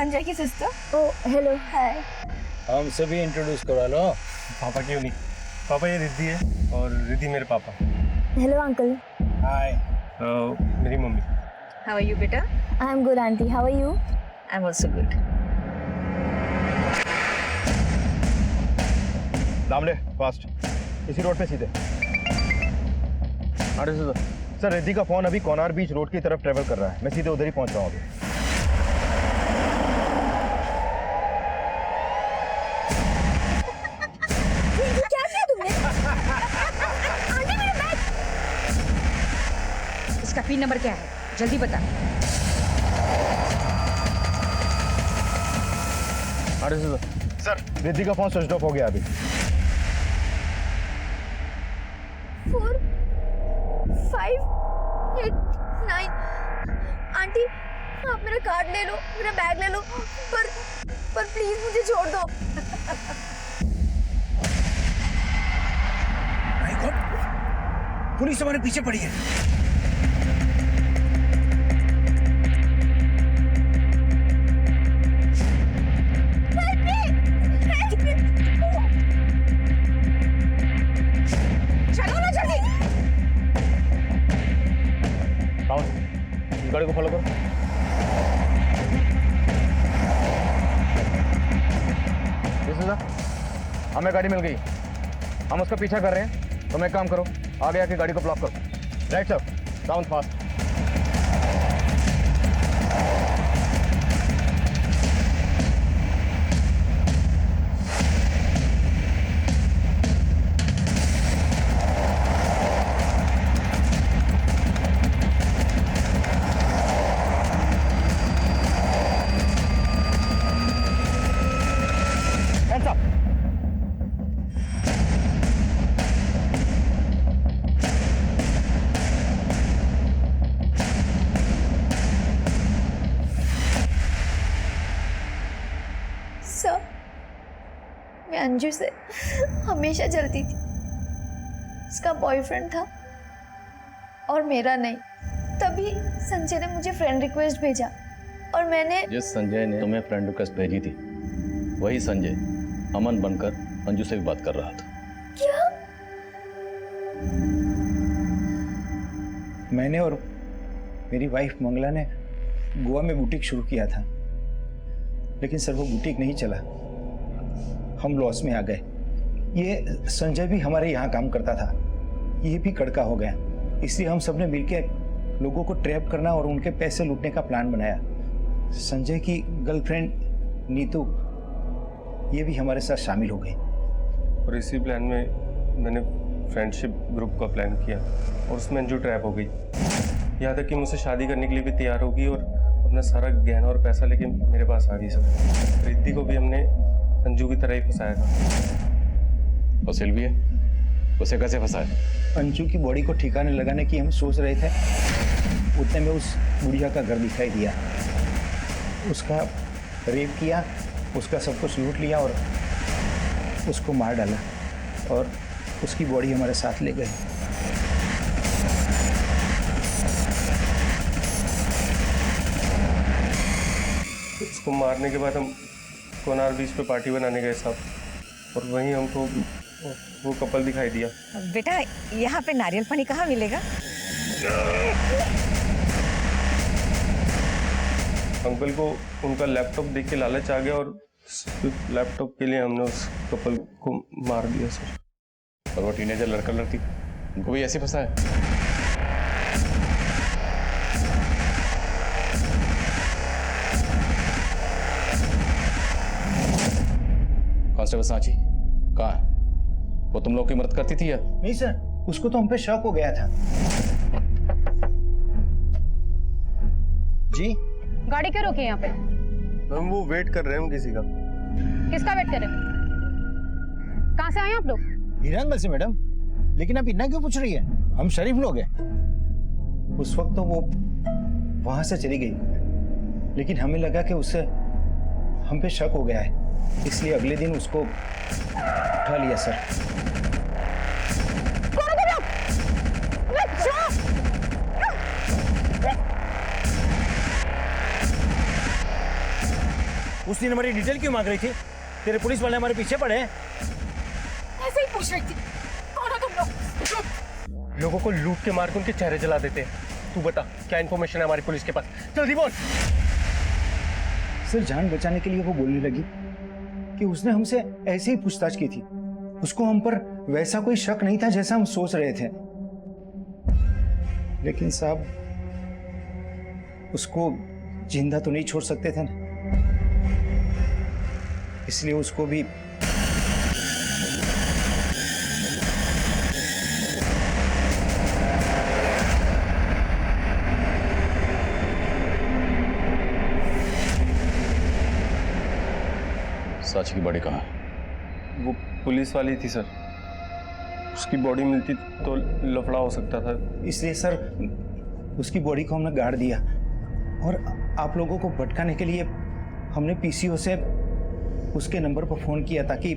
संजय की सिस्टर। ओ हेलो। हाय। हम सभी इंट्रोड्यूस करा लो। पापा क्यों नहीं? पापा ये रिद्धि है और रिद्धि मेरे पापा। Hello uncle. हाय। मेरी मम्मी। हाउ आर यू बेटा? I am good aunty, how are you? I am also good. Damle fast, इसी रोड पे सीधे। अरे सर, रिद्धि का फोन अभी कोनार बीच रोड की तरफ ट्रेवल कर रहा है। मैं सीधे उधर ही पहुंच रहा हूँ अभी। क्या किया तुमने? आंटी मेरा बैग। इसका पिन नंबर क्या है? जल्दी बता। अरे सर, रिद्धि का फोन स्विच ऑफ हो गया अभी। 4 5 8 9। आंटी आप मेरा कार्ड ले लो, मेरा बैग ले लो, पर प्लीज मुझे छोड़ दो। माय गॉड, पुलिस हमारे पीछे पड़ी है। चलो ना जल्दी। इस गाड़ी को फॉलो करो। हमें गाड़ी मिल गई, हम उसका पीछा कर रहे हैं। तुम एक काम करो, आगे आके गाड़ी को ब्लॉक करो। Right sir, down fast. Hands up. Sir, मैं अंजू से हमेशा जलती थी। उसका बॉयफ्रेंड था और मेरा नहीं। तभी संजय ने मुझे फ्रेंड रिक्वेस्ट भेजा और मैंने जिस संजय ने तुम्हें फ्रेंड रिक्वेस्ट भेजी थी, वही संजय अमन बनकर अंजू से भी बात कर रहा था। क्या? मैंने और मेरी वाइफ मंगला ने गोवा में बुटीक शुरू किया था, लेकिन सर वो बुटीक नहीं चला। हम लॉस में आ गए। ये संजय भी हमारे यहाँ काम करता था, ये भी कड़का हो गया। इसलिए हम सबने मिलकर लोगों को ट्रैप करना और उनके पैसे लूटने का प्लान बनाया। संजय की गर्लफ्रेंड नीतू ये भी हमारे साथ शामिल हो गई। और इसी प्लान में मैंने फ्रेंडशिप ग्रुप का प्लान किया और उसमें अंजू ट्रैप हो गई। यहाँ तक कि मुझसे शादी करने के लिए भी तैयार होगी और अपना सारा गहना और पैसा लेके मेरे पास आ गई। सब रिद्धि को भी हमने अंजू की तरह ही फंसाया था। और सिल्वी, उसे कैसे फंसाया? अंजू की बॉडी को ठिकाने लगाने की हम सोच रहे थे, उतने में उस बुढ़िया का घर दिखाई दिया। उसका रेप किया, उसका सब कुछ लूट लिया और उसको मार डाला और उसकी बॉडी हमारे साथ ले गए। उसको मारने के बाद हम कोनार बीच पे पार्टी बनाने गए साहब, और वहीं हमको वो कपल दिखाई दिया। बेटा यहाँ पे नारियल पानी कहाँ मिलेगा? अंकल को उनका लैपटॉप देख के लालच आ गया और लैपटॉप के लिए हमने उस कपल को मार दिया सर। और वो टीनेजर लड़का लड़की, उनको भी ऐसे फंसाया? कांस्टेबल सांची कहाँ है? वो तुम लोग की मदद करती थी या? नहीं सर, उसको तो हम पे शक हो गया था। जी गाड़ी क्यों रोकी यहाँ पे? हम वो वेट कर रहे हैं किसी का। किसका वेट कर रहे हो? कहाँ से आए आप लोग? हीरानगर से मैडम। लेकिन आप इतना क्यों पूछ रही है? हम शरीफ लोग हैं। उस वक्त तो वो वहां से चली गई, लेकिन हमें लगा कि उससे हम पे शक हो गया है, इसलिए अगले दिन उसको उठा लिया सर। उस दिन हमारी डिटेल क्यों मांग रही थी? तेरे पुलिस वाले हमारे पीछे पड़े हैं। ऐसे ही पूछ रही थी, कौन हो तुम लोग? लोगों को लूट के मार के उनके चेहरे जला देते हैं। तू बता क्या इन्फॉर्मेशन है हमारी पुलिस के पास, जल्दी बोल। सर जान बचाने के लिए वो बोलने लगी कि उसने हमसे ऐसे ही पूछताछ की थी। उसको हम पर वैसा कोई शक नहीं था जैसा हम सोच रहे थे। लेकिन साहब उसको जिंदा तो नहीं छोड़ सकते थे ना, इसलिए उसको भी सांची की बॉडी कहाँ है? वो पुलिस वाली थी सर, उसकी बॉडी मिलती तो लफड़ा हो सकता था। इसलिए सर उसकी बॉडी को हमने गाड़ दिया और आप लोगों को भटकाने के लिए हमने पीसीओ से उसके नंबर पर फोन किया ताकि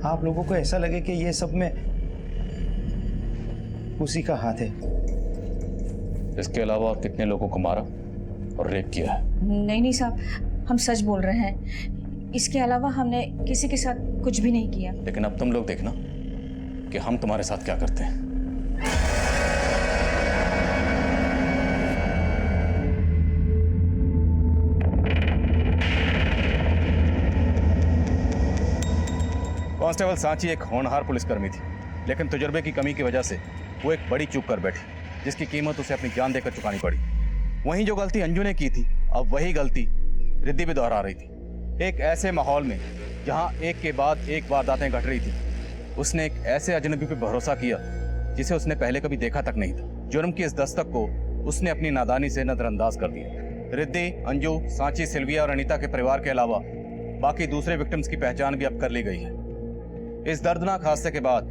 आप लोगों को ऐसा लगे कि ये सब में उसी का हाथ है। इसके अलावा और कितने लोगों को मारा और रेप किया है? नहीं नहीं साहब, हम सच बोल रहे हैं। इसके अलावा हमने किसी के साथ कुछ भी नहीं किया। लेकिन अब तुम लोग देखना कि हम तुम्हारे साथ क्या करते हैं। कांस्टेबल सांची एक होनहार पुलिसकर्मी थी, लेकिन तजुर्बे की कमी की वजह से वो एक बड़ी चूक कर बैठी, जिसकी कीमत उसे अपनी जान देकर चुकानी पड़ी। वहीं जो गलती अंजू ने की थी, अब वही गलती रिद्धि भी दोहरा रही थी। एक ऐसे माहौल में जहां एक के बाद एक वारदातें घट रही थी, उसने एक ऐसे अजनबी पर भरोसा किया जिसे उसने पहले कभी देखा तक नहीं था। जुर्म की इस दस्तक को उसने अपनी नादानी से नजरअंदाज कर दिया। रिद्धि, अंजू, सांची, सिल्विया और अनीता के परिवार के अलावा बाकी दूसरे विक्टिम्स की पहचान भी अब कर ली गई है। इस दर्दनाक हादसे के बाद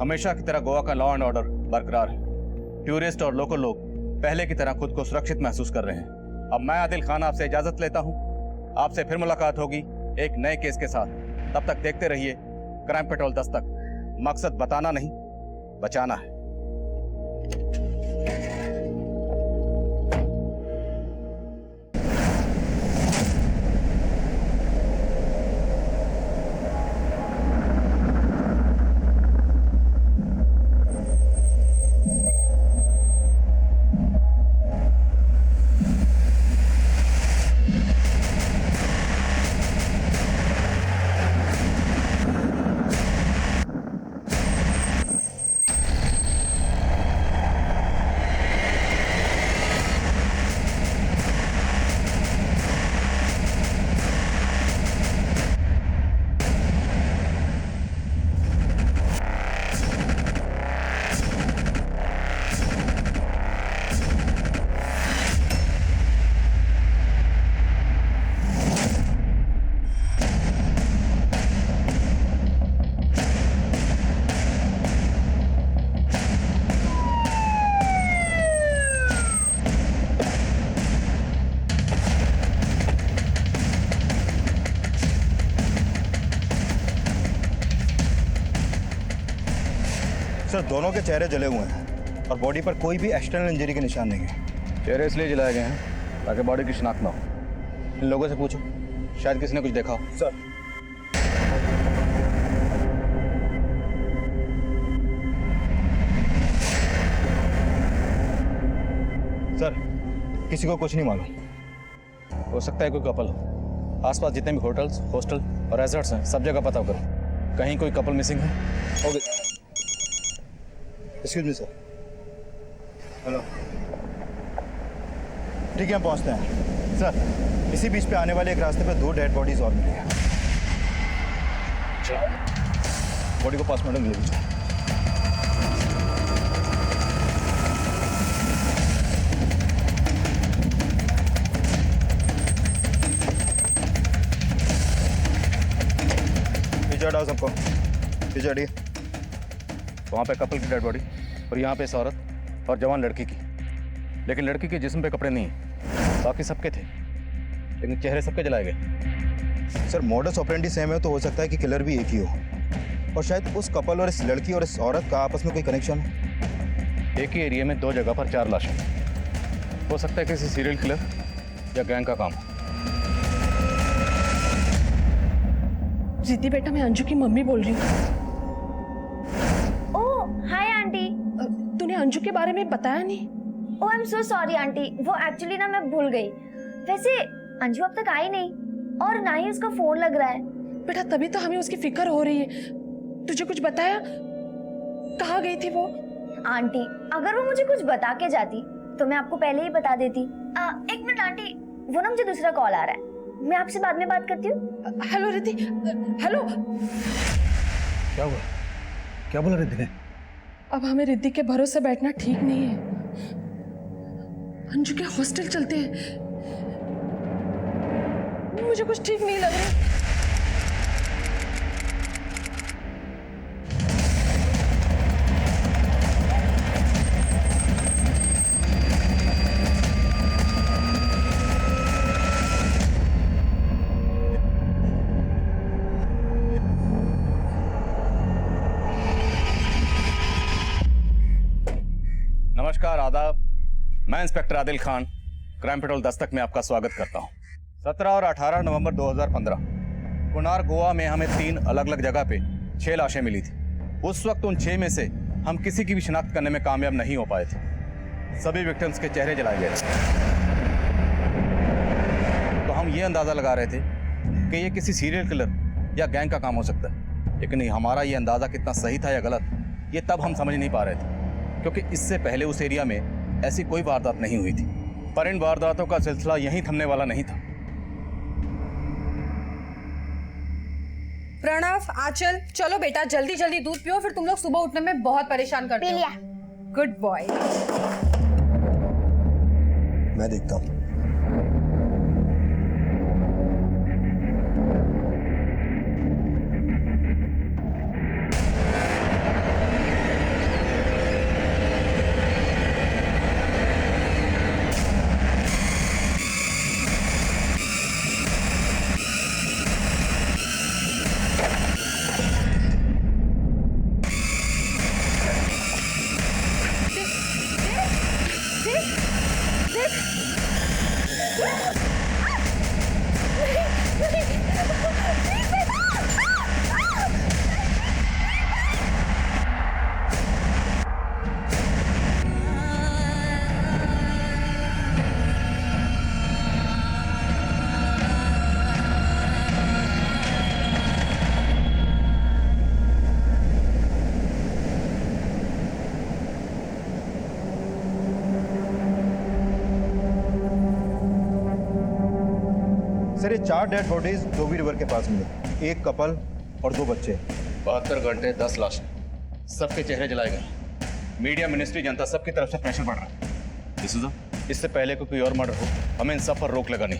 हमेशा की तरह गोवा का लॉ एंड ऑर्डर बरकरार है। टूरिस्ट और लोकल लोग पहले की तरह खुद को सुरक्षित महसूस कर रहे हैं। अब मैं आदिल खान आपसे इजाजत लेता हूं। आपसे फिर मुलाकात होगी एक नए केस के साथ। तब तक देखते रहिए क्राइम पेट्रोल दस्तक। मकसद बताना नहीं, बचाना है। सर दोनों के चेहरे जले हुए हैं और बॉडी पर कोई भी एक्सटर्नल इंजरी के निशान नहीं है। चेहरे इसलिए जलाए गए हैं ताकि बॉडी की शिनाख्त ना हो। इन लोगों से पूछो, शायद किसी ने कुछ देखा हो। सर सर किसी को कुछ नहीं मालूम। हो सकता है कोई कपल हो। आसपास जितने भी होटल्स, हॉस्टल और रेजॉर्ट्स हैं, सब जगह पता करो। कहीं कोई कपल मिसिंग है? Okay, excuse me sir. Hello, ठीक है हम पहुंचते हैं। सर इसी बीच पे आने वाले एक रास्ते पे 2 डेड बॉडीज और मिली हैं। बॉडी को पोस्टमार्टम ले लीजिए। पीछे हटाओ सबको, पीछे हटिए। वहाँ पे कपल की डेड बॉडी और यहाँ पे इस औरत और जवान लड़की की। लेकिन लड़की के जिस्म पे कपड़े नहीं, बाकी सबके थे, लेकिन चेहरे सबके जलाए गए। सर मॉडस ऑपरेंडी सेम है तो हो सकता है कि किलर भी एक ही हो और शायद उस कपल और इस लड़की और इस औरत का आपस में कोई कनेक्शन हो। एक ही एरिया में 2 जगह पर 4 लाशें। हो सकता है किसी सीरियल किलर या गैंग का काम। रिद्धि बेटा, मैं अंजू की मम्मी बोल रही हूँ। Oh hi aunty. तूने अंजू के बारे में बताया नहीं? Oh I am so sorry aunty, वो एक्चुअली ना मैं भूल गई। वैसे अंजू अब तक आई नहीं और ना ही उसका फोन लग रहा है। बेटा तभी तो हमें उसकी फिक्र हो रही है। तुझे कुछ बताया? कहाँ गई थी वो? आंटी अगर वो मुझे कुछ बता के जाती तो मैं आपको पहले ही बता देती। एक मिनट आंटी, वो ना मुझे दूसरा कॉल आ रहा है, मैं आपसे बाद में बात करती हूँ। Hello Riddhi, hello. क्या हुआ? क्या बोला रिद्धि ने? अब हमें रिद्धि के भरोसे बैठना ठीक नहीं है। अंजू के हॉस्टल चलते हैं। मुझे कुछ ठीक नहीं लग रहा। नमस्कार, आदाब। मैं inspector Adil Khan, crime petrol Dastak में आपका स्वागत करता हूं। 17 और 18 नवंबर 2015 कुनार गोवा में हमें 3 अलग अलग जगह पे 6 लाशें मिली थी। उस वक्त उन 6 में से हम किसी की भी शिनाख्त करने में कामयाब नहीं हो पाए थे। सभी विक्टिम्स के चेहरे जलाए गए थे। तो हम ये अंदाजा लगा रहे थे कि ये किसी सीरियल किलर या गैंग का काम हो सकता है, लेकिन हमारा ये अंदाजा कितना सही था या गलत, ये तब हम समझ नहीं पा रहे थे, क्योंकि इससे पहले उस एरिया में ऐसी कोई वारदात नहीं हुई थी। पर इन वारदातों का सिलसिला यहीं थमने वाला नहीं था। प्रणव, आंचल, चलो बेटा जल्दी जल्दी दूध पियो, फिर तुम लोग सुबह उठने में बहुत परेशान करते हो। Good boy. मैं देखता हूँ। सर, ये 4 डेड बॉडीज धोबी रिवर के पास मिले, एक कपल और 2 बच्चे। 72 घंटे 10 लाशें, सबके चेहरे जलाए गए। मीडिया, मिनिस्ट्री, जनता सबकी तरफ से प्रेशर बढ़ रहा है। इससे पहले कोई और मर्डर हो, हमें इन सब पर रोक लगानी।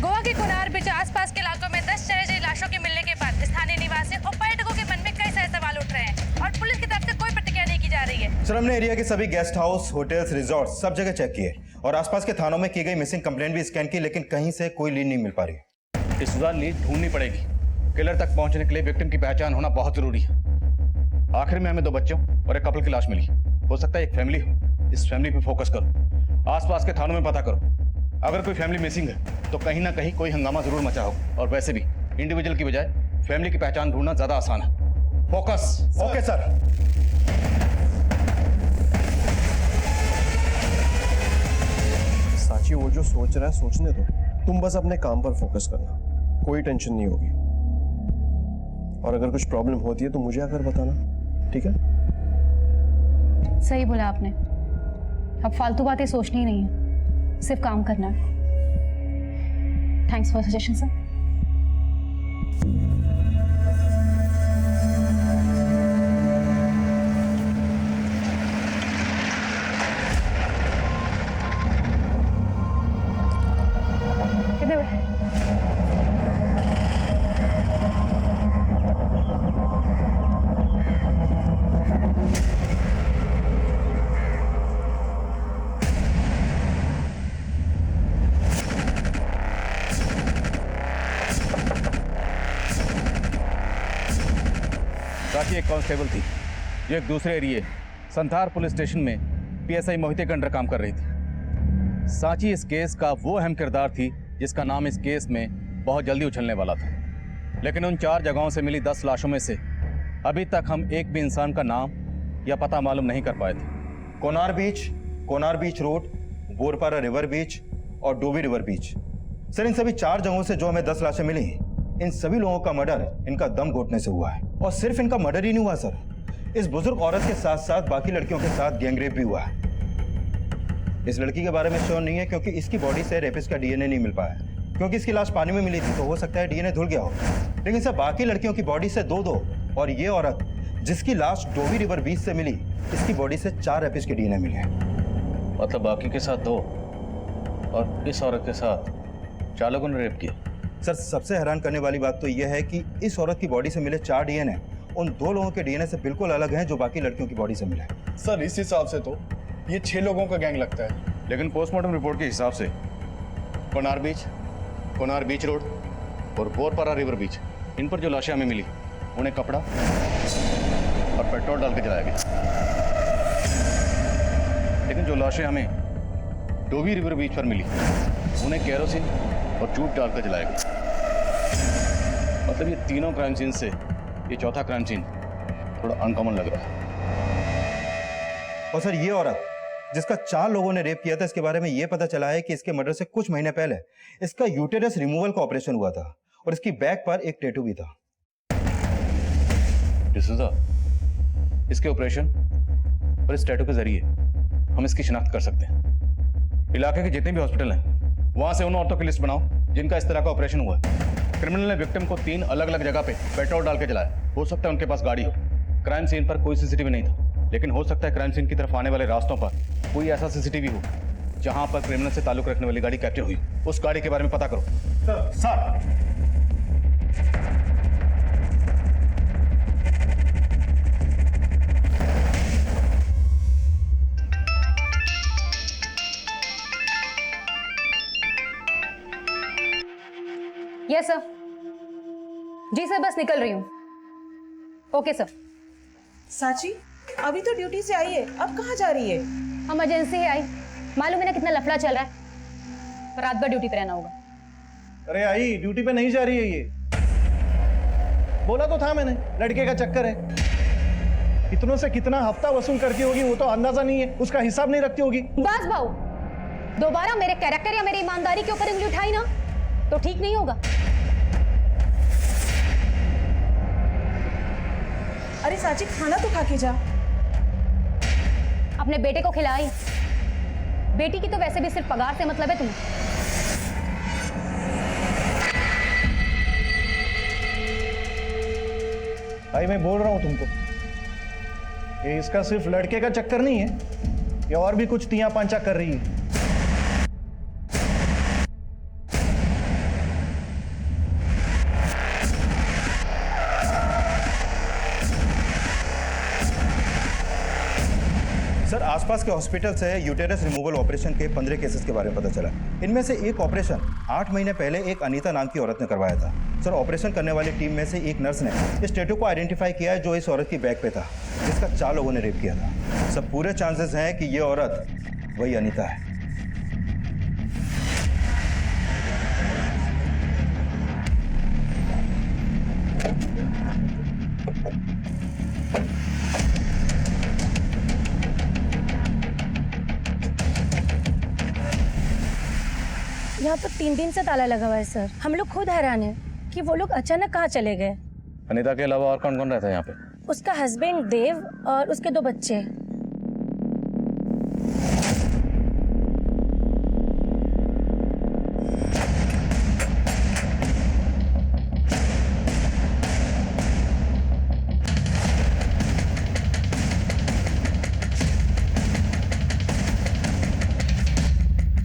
गोवा के कुनार बीच आसपास के इलाकों में 10 शहरी लाशों के मिलने के बाद स्थानीय निवासी और पर्यटकों के मन में कई सारे सवाल उठ रहे हैं और पुलिस की तरफ से कोई प्रतिक्रिया नहीं की जा रही है। सर, हमने एरिया के सभी गेस्ट हाउस, होटल्स, रिजॉर्ट सब जगह चेक किए और आसपास के थानों में की गई मिसिंग कंप्लेंट भी स्कैन की, लेकिन कहीं से कोई लीड नहीं मिल पा रही। इस लीड ढूंढनी पड़ेगी। किलर तक पहुंचने के लिए विक्टिम की पहचान होना बहुत जरूरी है। आखिर में हमें 2 बच्चों और एक कपल की लाश मिली। हो सकता है एक फैमिली हो। इस फैमिली पे फोकस करो। आसपास के थानों में पता करो। अगर कोई फैमिली मिसिंग है तो कहीं ना कहीं कोई हंगामा जरूर मचा हो। और वैसे भी इंडिविजुअल की बजाय फैमिली की पहचान ढूंढना ज्यादा आसान है। फोकस। Okay sir. साची वो जो सोच रहा है सोचने दो, तुम बस अपने काम पर फोकस करना, कोई टेंशन नहीं होगी। और अगर कुछ प्रॉब्लम होती है तो मुझे आकर बताना, ठीक है? सही बोला आपने। अब फालतू बातें सोचनी नहीं है, सिर्फ काम करना है। Thanks for suggestion sir. साची एक कांस्टेबल थी जो एक दूसरे एरिया संथार पुलिस स्टेशन में पीएसआई मोहिते के अंडर काम कर रही थी। सांची इस केस का वो अहम किरदार थी जिसका नाम इस केस में बहुत जल्दी उछलने वाला था। लेकिन उन 4 जगहों से मिली 10 लाशों में से अभी तक हम एक भी इंसान का नाम या पता मालूम नहीं कर पाए थे। कोनार बीच रोड, बोरपारा रिवर बीच और डोबी रिवर बीच। सर, इन सभी 4 जगहों से जो हमें 10 लाशें मिली, इन सभी लोगों का मर्डर इनका दम घोटने से हुआ है। और सिर्फ इनका मर्डर ही नहीं हुआ सर, इस बुजुर्ग औरत के साथ साथ बाकी लड़कियों के साथ गैंगरेप भी हुआ है। इस लड़की के बारे में श्योर नहीं है क्योंकि इसकी बॉडी से रेपिस्ट का डीएनए नहीं मिल पाया, क्योंकि इसकी लाश पानी में मिली थी तो हो सकता है डीएनए धुल गया हो। लेकिन सर, बाकी लड़कियों की बॉडी से 2-2 और ये औरत जिसकी लाश डोबी रिवर बीच से मिली, इसकी बॉडी से 4 रेपिस्ट के डीएनए मिले। मतलब बाकी के साथ 2 और इस औरत के साथ 4 लोगों ने रेप किया। सर, सबसे हैरान करने वाली बात तो यह है कि इस औरत की बॉडी से मिले 4 डीएनए उन 2 लोगों के डीएनए से बिल्कुल अलग हैं जो बाकी लड़कियों की बॉडी से मिले। सर, इस हिसाब से तो ये 6 लोगों का गैंग लगता है। लेकिन पोस्टमार्टम रिपोर्ट के हिसाब से कोनार बीच रोड और बोरपारा रिवर बीच, इन पर जो लाशें हमें मिली उन्हें कपड़ा और पेट्रोल डाल के जलाया गया। लेकिन जो लाशें हमें डोबी रिवर बीच पर मिली उन्हें केरोसिन और जूट डालकर जलाया गया। मतलब ये तीनों क्राइम सीन से ये चौथा क्राइम सीन थोड़ा अनकॉमन लग रहा है। और सर, ये औरत जिसका 4 लोगों ने रेप किया था, इसके बारे में ये पता चला है कि इसके मर्डर से कुछ महीने पहले इसका यूटेरस रिमूवल का ऑपरेशन हुआ था और इसकी बैक पर एक टैटू भी था। डिसूजा, इसके ऑपरेशन और इस टैटू के जरिए हम इसकी शिनाख्त कर सकते हैं। इलाके के जितने भी हॉस्पिटल हैं वहां से उन औरतों की लिस्ट बनाओ जिनका इस तरह का ऑपरेशन हुआ है। क्रिमिनल ने विक्टिम को 3 अलग अलग जगह पे पेट्रोल डाल के जलाया। हो सकता है उनके पास गाड़ी हो। क्राइम सीन पर कोई सीसीटीवी नहीं था, लेकिन हो सकता है क्राइम सीन की तरफ आने वाले रास्तों पर कोई ऐसा सीसीटीवी हो जहां पर क्रिमिनल से ताल्लुक रखने वाली गाड़ी कैप्चर हुई। उस गाड़ी के बारे में पता करो। Sir, yes sir. जी सर, बस निकल रही हूँ। Okay sir. सांची, अभी तो ड्यूटी से आई है, अब कहाँ जा रही है? इमरजेंसी है आई, मालूम है ना कितना लफड़ा चल रहा है, पर रात भर ड्यूटी पे रहना होगा। अरे आई, ड्यूटी पे नहीं जा रही है ये। बोला तो था मैंने, लड़के का चक्कर है। कितनों से कितना हफ्ता वसूल करती होगी वो तो अंदाजा नहीं है, उसका हिसाब नहीं रखती होगी। बस भाऊ, दोबारा मेरे कैरेक्टर या मेरी ईमानदारी के ऊपर उंगली उठाई ना तो ठीक नहीं होगा। अरे सांची, खाना तो खा के जा। अपने बेटे को खिलाई। बेटी की तो वैसे भी सिर्फ पगार से मतलब है तुम्हें। भाई मैं बोल रहा हूं तुमको, ये इसका सिर्फ लड़के का चक्कर नहीं है, ये और भी कुछ तिया पांचा कर रही है। सर, आसपास के हॉस्पिटल से यूटेरस रिमूवल ऑपरेशन के 15 केसेस के बारे में पता चला। इनमें से एक ऑपरेशन 8 महीने पहले एक अनीता नाम की औरत ने करवाया था। सर, ऑपरेशन करने वाली टीम में से एक नर्स ने इस टैटू को आइडेंटिफाई किया है जो इस औरत की बैक पे था, जिसका 4 लोगों ने रेप किया था। सब पूरे चांसेस हैं कि ये औरत वही अनीता है। यहाँ तो 3 दिन से ताला लगा हुआ है सर। हम लोग खुद हैरान हैं कि वो लोग अचानक कहाँ चले गए। अनीता के अलावा और कौन कौन रहता है यहाँ पे? उसका हस्बैंड देव और उसके 2 बच्चे।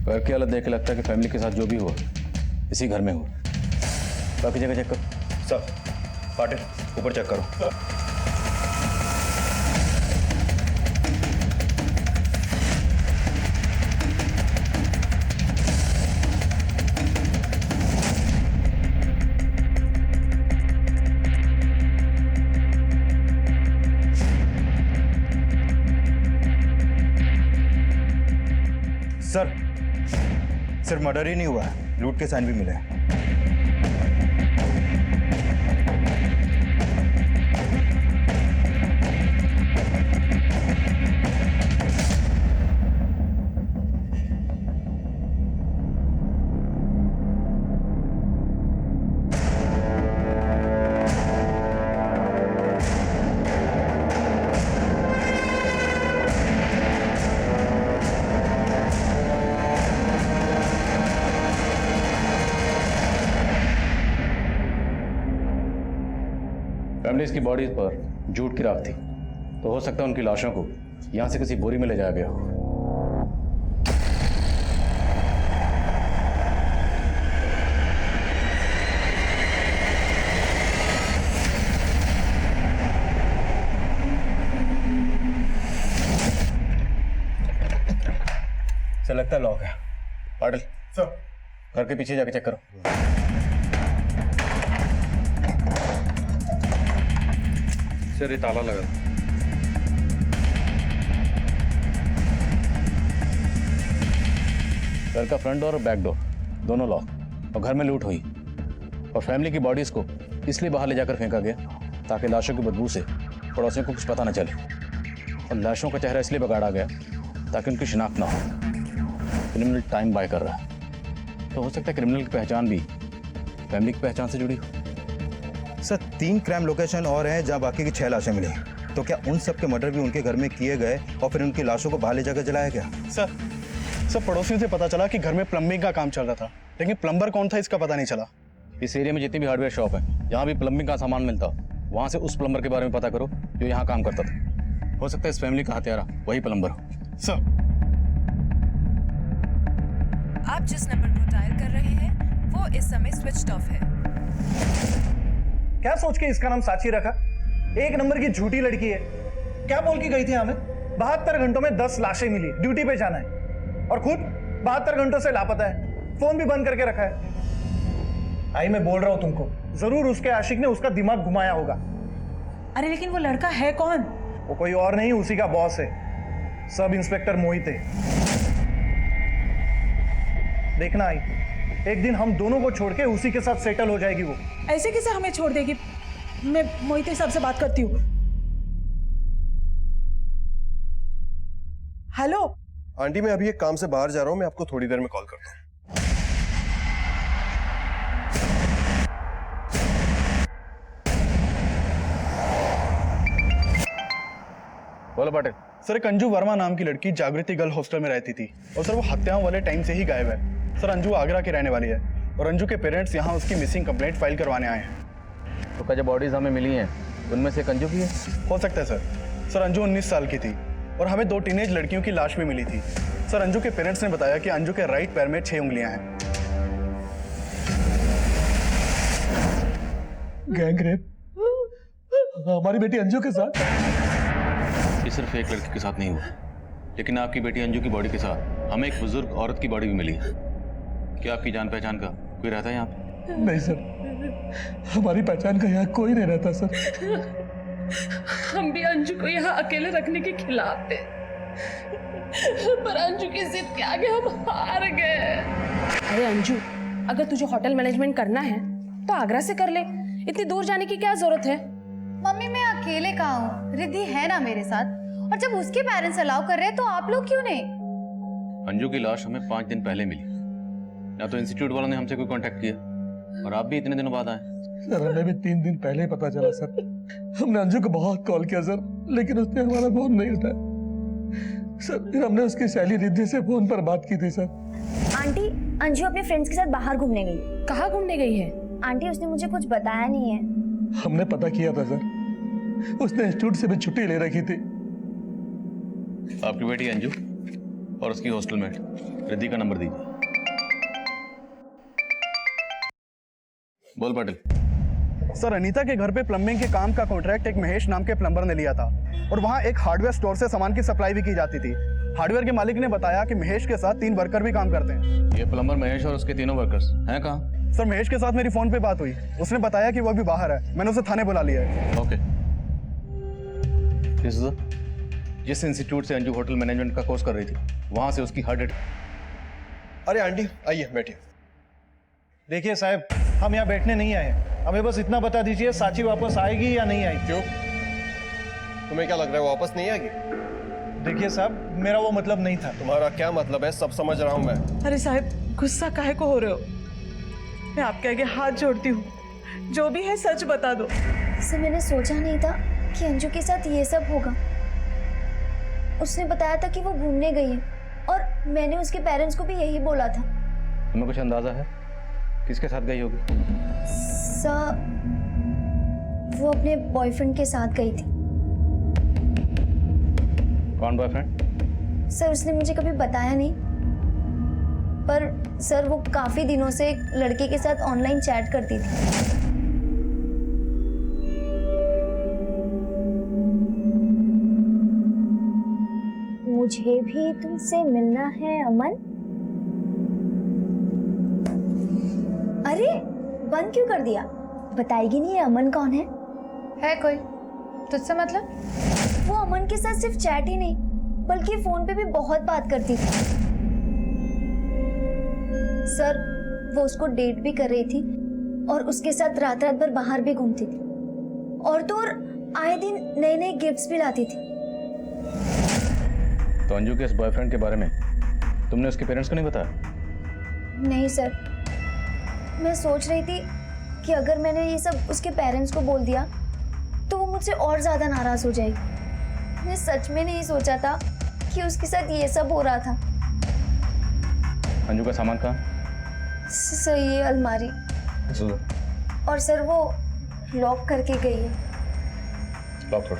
घर की हालत देख के लगता है कि फैमिली के साथ जो भी हुआ इसी घर में हुआ। बाकी जगह चेक करो। सर, पाटिल ऊपर चेक करो। सर, सिर्फ मर्डर ही नहीं हुआ है, लूट के साइन भी मिले हैं। फैमिलीज की बॉडीज पर जूट की राख थी, तो हो सकता है उनकी लाशों को यहाँ से किसी बोरी में ले जाया गया हो। सर लगता है लॉक है। पाटिल सर घर के पीछे जाके चेक करो। सर ये ताला लगा। घर का फ्रंट डोर और बैक डोर दोनों लॉक, और घर में लूट हुई और फैमिली की बॉडीज को इसलिए बाहर ले जाकर फेंका गया ताकि लाशों की बदबू से पड़ोसियों को कुछ पता न चले, और लाशों का चेहरा इसलिए बिगाड़ा गया ताकि उनकी शिनाख्त ना हो। क्रिमिनल टाइम बाय कर रहा है, तो हो सकता है क्रिमिनल की पहचान भी फैमिली की पहचान से जुड़ी हो। सर 3 क्राइम लोकेशन और हैं जहां बाकी की 6 लाशें मिली, तो क्या उन सब के मर्डर भी उनके घर में किए गए और फिर उनकी लाशों को बाहर ले जाकर जलाया गया? सर पड़ोसियों से पता चला कि घर में प्लम्बिंग का काम चल रहा था, लेकिन प्लम्बर कौन था इसका पता नहीं चला। इस एरिया में जितनी भी हार्डवेयर शॉप है, जहाँ भी प्लम्बिंग का सामान मिलता हो, वहाँ से उस प्लम्बर के बारे में पता करो जो यहाँ काम करता था। हो सकता है इस फैमिली का हत्यारा वही प्लम्बर हो। सर आप जिस नंबर को डायल कर रहे हैं वो इस समय स्विच्ड ऑफ है। क्या सोच के इसका नाम साची रखा? 1 नंबर की झूठी लड़की है। क्या बोल के गई थी हमें? 72 घंटों में 10 लाशें मिली, ड्यूटी पे जाना है, और खुद 72 घंटों से लापता है, फोन भी बंद करके रखा है। आई मैं बोल रहा हूं तुमको, जरूर उसके आशिक ने उसका दिमाग घुमाया होगा। अरे लेकिन वो लड़का है कौन? वो कोई और नहीं, उसी का बॉस है, सब इंस्पेक्टर मोहित है। देखना आई, एक दिन हम दोनों को छोड़ के उसी के साथ सेटल हो जाएगी वो। ऐसे कैसे हमें छोड़ देगी? मैं मोहित साहब से बात करती हूँ। हेलो आंटी, मैं अभी एक काम से बाहर जा रहा हूँ, मैं आपको थोड़ी देर में कॉल करता हूँ। बोलो पाटिल। सर एक अंजू वर्मा नाम की लड़की जागृति गर्ल हॉस्टल में रहती थी, और सर वो हत्याओं वाले टाइम से ही गायब है। सर अंजू आगरा की रहने वाली है, और अंजू के पेरेंट्स यहाँ उसकी मिसिंग कंप्लेंट फाइल करवाने आए हैं। तो क्या जो बॉडीज हमें मिली हैं उनमें से एक अंजू की है? हो सकता है सर। सर अंजू 19 साल की थी, और हमें 2 टीनेज लड़कियों की लाश भी मिली थी। सर अंजू के पेरेंट्स ने बताया कि अंजू के राइट पैर में 6 उंगलियां हैं। गैंग रेप हमारी बेटी अंजू के साथ? ये सिर्फ एक लड़की के साथ नहीं हुआ, लेकिन आपकी बेटी अंजू की बॉडी के साथ हमें एक बुजुर्ग औरत की बॉडी भी मिली है। क्या आपकी जान पहचान का कोई रहता है यहाँ पे? नहीं सर, हमारी पहचान का यहाँ कोई नहीं रहता सर। हम भी अंजू को यहाँ अकेले रखने के खिलाफ थे, पर अंजू की जिद के आगे हम हार गए। अरे अंजू, अगर तुझे होटल मैनेजमेंट करना है तो आगरा से कर ले, इतनी दूर जाने की क्या जरूरत है? मम्मी मैं अकेले कहाँ हूँ, रिद्धि है ना मेरे साथ, और जब उसके पेरेंट्स अलाउ कर रहे हैं तो आप लोग क्यों नहीं? अंजू की लाश हमें 5 दिन पहले मिली, या तो इंस्टीट्यूट वालों ने हमसे कोई कांटेक्ट किया, और आप भी इतने दिनों बाद आए। सर हमें भी 3 दिन पहले ही पता चला सर। हमने अंजू को बहुत कॉल किया सर, लेकिन उसने हमारा फोन नहीं उठाया सर। फिर हमने उसकी सहेली रिद्धि से फोन पर बात की थी सर। आंटी, अंजू अपने फ्रेंड्स के साथ बाहर घूमने गई। कहाँ घूमने गई है? आंटी उसने मुझे कुछ बताया नहीं है। हमने पता किया था सर, उसने इंस्टीट्यूट से भी छुट्टी ले रखी थी। आपकी बेटी अंजू और उसकी हॉस्टलमेट रिद्धि का नंबर दीजिए। बोल पाटिल। सर अनीता के घर पे प्लम्बिंग के काम का कॉन्ट्रैक्ट एक महेश नाम के प्लम्बर ने लिया था, और वहाँ एक हार्डवेयर स्टोर से सामान की सप्लाई भी की जाती थी। हार्डवेयर के मालिक ने बताया कि महेश के साथ 3 वर्कर भी काम करते हैं। ये प्लम्बर महेश और उसके तीनों वर्कर्स हैं कहाँ? सर महेश के साथ मेरी फोन पे बात हुई, उसने बताया कि वो अभी बाहर है। मैंने उसे थाने बुला लिया है। ओके। जिस इंस्टीट्यूट से अंजू होटल मैनेजमेंट का कोर्स कर रही थी, वहां से उसकी हार्ट। अरे आंटी आइए बैठिए। देखिए साहब, हम यहाँ बैठने नहीं आए, हमें बस इतना बता दीजिए सांची वापस आएगी या नहीं आएगी। क्यों? तुम्हें क्या लग रहा है वो वापस नहीं आएगी? देखिए साहब, मेरा वो मतलब नहीं था। तुम्हारा क्या मतलब है सब समझ रहा हूँ मैं। अरे साहब, गुस्सा काहे को हो रहे हो? मैं आपके आगे हाथ जोड़ती हूँ, जो भी है सच बता दो। सर मैंने सोचा नहीं था कि अंजू के साथ ये सब होगा। उसने बताया था कि वो घूमने गई है और मैंने उसके पेरेंट्स को भी यही बोला था। तुम्हें कुछ अंदाजा है किसके साथ गई होगी? सर वो अपने बॉयफ्रेंड के साथ गई थी। कौन बॉयफ्रेंड? सर उसने मुझे कभी बताया नहीं, पर सर वो काफी दिनों से एक लड़के के साथ ऑनलाइन चैट करती थी। मुझे भी तुमसे मिलना है अमन। अरे बंद क्यों कर दिया? बताएगी नहीं ये अमन कौन है? है कोई तुझसे मतलब? वो अमन के साथ सिर्फ चैट ही नहीं बल्कि फोन पे भी बहुत बात करती थी। सर वो उसको डेट भी कर रही थी और उसके साथ रात रात भर बाहर भी घूमती थी और तो और आए दिन नए नए गिफ्ट्स भी लाती थी। तो अंजू के इस बॉयफ्रेंड के बारे में तुमने उसके पेरेंट्स को नहीं बताया? नहीं सर, मैं सोच रही थी कि अगर मैंने ये सब उसके पेरेंट्स को बोल दिया तो वो मुझसे और ज्यादा नाराज हो जाएगी। मैं सच में नहीं सोचा था कि उसके साथ ये सब हो रहा था। अंजू का सामान कहाँ? सर ये अलमारी। और सर वो लॉक करके गई है। लॉक छोड़।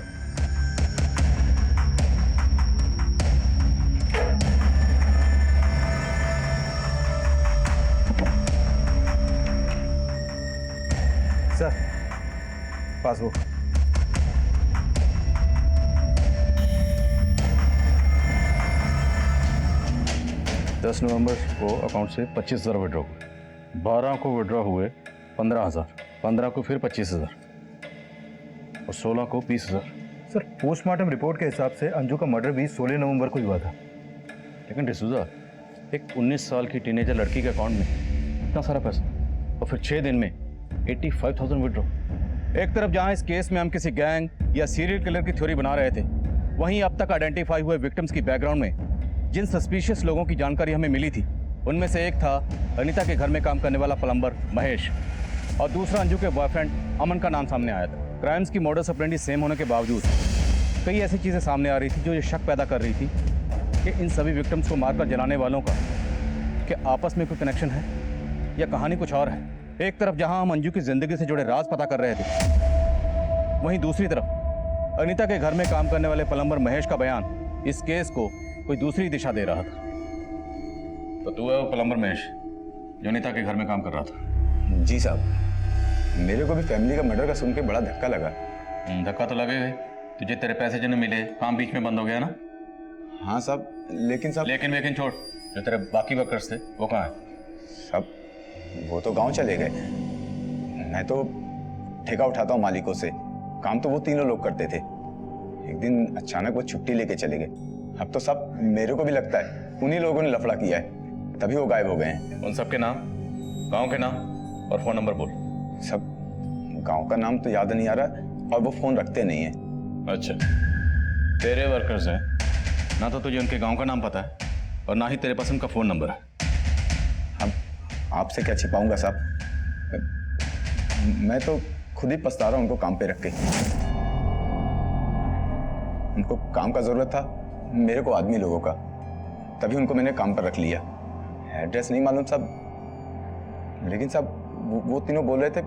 Sir passbook. दस नवंबर को अकाउंट से 25,000 विड्रॉ हुए, 12 को विड्रॉ हुए 15,000, 15 को फिर 25,000 और 16 को 20,000। सर पोस्टमार्टम रिपोर्ट के हिसाब से अंजू का मर्डर भी 16 नवंबर को ही हुआ था। लेकिन डिसूजा, एक 19 साल की टीनेजर लड़की के अकाउंट में इतना सारा पैसा और फिर 6 दिन में 85,000 विड्रॉ। एक तरफ जहां इस केस में हम किसी गैंग या सीरियल किलर की थ्योरी बना रहे थे, वहीं अब तक आइडेंटिफाई हुए विक्टिम्स की बैकग्राउंड में जिन सस्पिशियस लोगों की जानकारी हमें मिली थी, उनमें से एक था अनीता के घर में काम करने वाला प्लम्बर महेश और दूसरा अंजू के बॉयफ्रेंड अमन का नाम सामने आया था। क्राइम्स की मॉडस ऑपरेंडी सेम होने के बावजूद कई ऐसी चीज़ें सामने आ रही थी जो ये शक पैदा कर रही थी कि इन सभी विक्टिम्स को मारकर जलाने वालों का क्या आपस में कोई कनेक्शन है या कहानी कुछ और है। एक तरफ जहां हम अंजू की जिंदगी से जुड़े राज पता कर रहे थे, वहीं दूसरी तरफ अनीता के घर में काम करने वाले प्लम्बर महेश का बयान इस केस को कोई दूसरी दिशा दे रहा था। तो तू है वो प्लम्बर महेश जो अनीता के घर में काम कर रहा था? जी साहब, मेरे को भी फैमिली का मर्डर का सुन के बड़ा धक्का लगा। धक्का तो लगेगा, तुझे तेरे पैसे जो नहीं मिले, काम बीच में बंद हो गया ना? हाँ साहब, लेकिन साहब लेकिन छोड़, जो तेरे बाकी वर्कर्स थे वो कहाँ है? साहब वो तो गांव चले गए। मैं तो ठेका उठाता हूँ मालिकों से, काम तो वो तीनों लोग करते थे। एक दिन अचानक वो छुट्टी लेके चले गए। अब तो सब मेरे को भी लगता है उन्हीं लोगों ने लफड़ा किया है, तभी वो गायब हो गए हैं। उन सबके नाम, गांव के नाम और फोन नंबर बोल। सब गांव का नाम तो याद नहीं आ रहा और वो फोन रखते नहीं है। अच्छा, तेरे वर्कर्स हैं ना, तो तुझे उनके गांव का नाम पता है और ना ही तेरे पास उनका फोन नंबर है। अब आपसे क्या छिपाऊंगा साहब, मैं तो खुद ही पछता रहा हूं उनको काम पे रख के। उनको काम का जरूरत था, मेरे को आदमी लोगों का, तभी उनको मैंने काम पर रख लिया। एड्रेस नहीं मालूम साहब, लेकिन साहब वो तीनों बोल रहे थे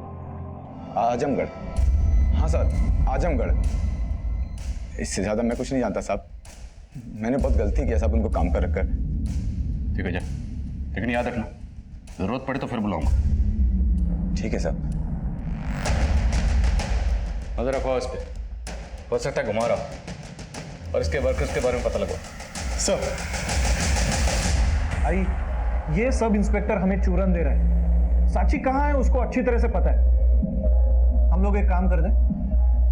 आजमगढ़। हाँ सर, आजमगढ़। इससे ज्यादा मैं कुछ नहीं जानता साहब। मैंने बहुत गलती किया साहब उनको काम पर रखकर। ठीक है जा, लेकिन याद रखना जरूरत पड़े तो फिर बुलाऊंगा। ठीक है साहब। नजर रखो इस पे, हो सकता है घुमा रहा और इसके वर्कर्स के बारे में पता लगो। सर आई, ये सब इंस्पेक्टर हमें चूरन दे रहे हैं। साची कहाँ है उसको अच्छी तरह से पता है। हम लोग एक काम कर दें,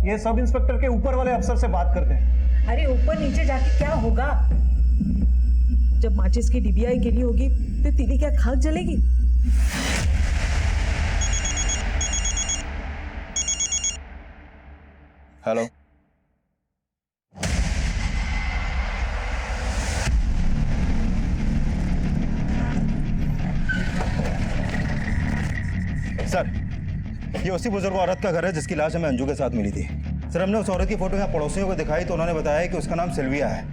ये सब इंस्पेक्टर के ऊपर वाले अफसर से बात करते हैं। अरे ऊपर नीचे जाके क्या होगा? जब माचिस की डिबिया गिरी होगी तो तेरी क्या खाक जलेगी? हेलो। सर, ये उसी बुजुर्ग औरत का घर है जिसकी लाश हमें अंजू के साथ मिली थी। सर, हमने उस औरत की फोटो यहाँ पड़ोसियों को दिखाई तो उन्होंने बताया कि उसका नाम सिल्विया है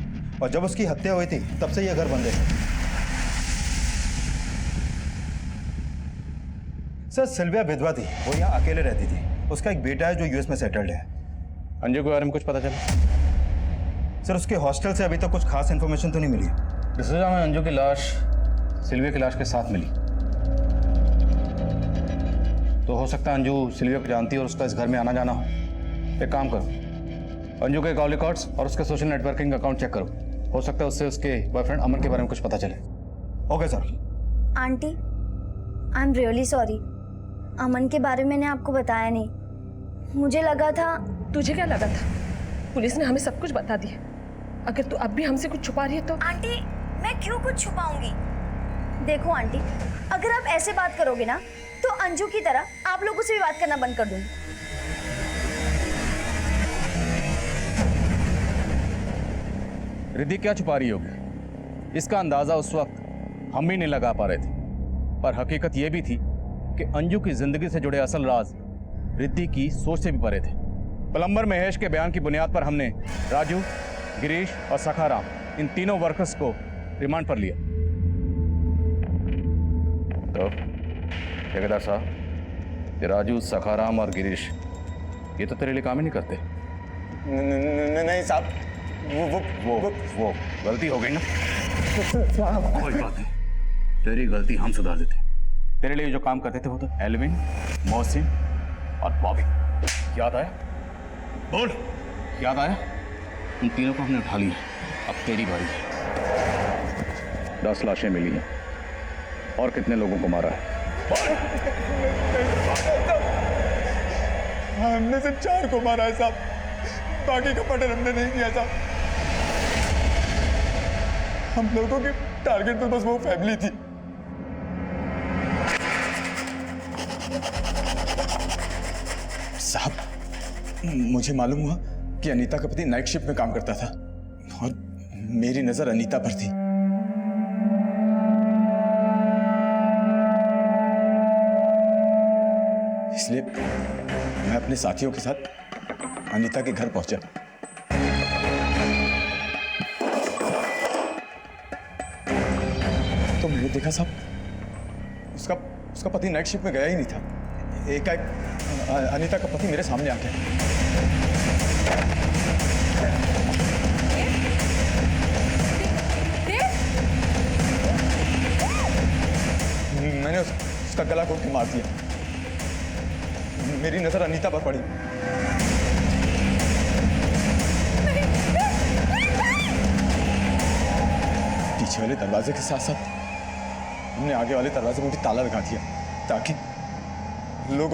और जब उसकी हत्या हुई थी तब से ये घर बंद है। सर, सिल्विया विधवा थी, वो यहाँ अकेले रहती थी। उसका एक बेटा है जो यूएस में सेटल्ड है। अंजू के बारे में कुछ पता चला? सर, उसके हॉस्टल से अभी तक कुछ खास इन्फॉर्मेशन तो नहीं मिली। डिसूजा में अंजू की लाश सिल्विया की लाश के साथ मिली, तो हो सकता है अंजू सिल्विया को जानती है और उसका इस घर में आना जाना हो। एक काम करो, अंजू के कॉल रिकॉर्ड्स और उसके सोशल नेटवर्किंग अकाउंट चेक करो। हो सकता है उससे उसके बॉयफ्रेंड अमन के बारे में कुछ पता चले। Okay sir. Aunty, I am really sorry. Aman के बारे में मैंने आपको बताया नहीं। मुझे लगा था। तुझे क्या लगा था? पुलिस ने हमें सब कुछ बता दिया। अगर तू अब भी हमसे कुछ छुपा रही है तो। आंटी, मैं क्यों कुछ छुपाऊंगी? देखो आंटी, अगर आप ऐसे बात करोगे ना तो अंजू की तरह आप लोगों से भी बात करना बंद कर दूंगी। रिद्धि क्या छुपा रही होगी? इसका अंदाजा उस वक्त हम भी नहीं लगा पा रहे थे, पर हकीकत यह भी थी कि अंजू की जिंदगी से जुड़े असल राज रिद्धि की सोच से भी परे थे। प्लम्बर महेश के बयान की बुनियाद पर हमने राजू, गिरीश और सखाराम, इन तीनों वर्कर्स को रिमांड पर लिया। तो ठेकेदार साहब, ये राजू, सखाराम और गिरीश ये तो तेरे लिए काम ही नहीं करते। नहीं साहब, वो गलती हो गई ना। कोई बात नहीं, तेरी गलती हम सुधार देते। तेरे लिए जो काम करते थे वो तो एल्विन, मोहसिन और बॉबी। याद आया? बोल, याद आया? उन तीनों को हमने उठा लिया। अब तेरी बारी है। 10 लाशें मिली हैं और कितने लोगों को मारा है? हमने सिर्फ 4 को मारा है साहब, बाकी का पता हमने नहीं किया था। हम लोगों के टारगेट पर बस वो फैमिली थी। साहब, मुझे मालूम हुआ कि अनीता का पति नाइट शिफ्ट में काम करता था और मेरी नजर अनीता पर थी। इसलिए मैं अपने साथियों के साथ अनीता के घर पहुंचा। तो मैंने देखा साहब, उसका पति नाइट शिफ्ट में गया ही नहीं था। एकाएक अनीता का पति मेरे सामने आ गया। मैंने उसका गला घोट के मार दिया। मेरी नजर अनीता पर पड़ी। पीछे वाले दरवाजे के साथ साथ हमने आगे वाले दरवाजे को भी ताला लगा दिया ताकि लोगों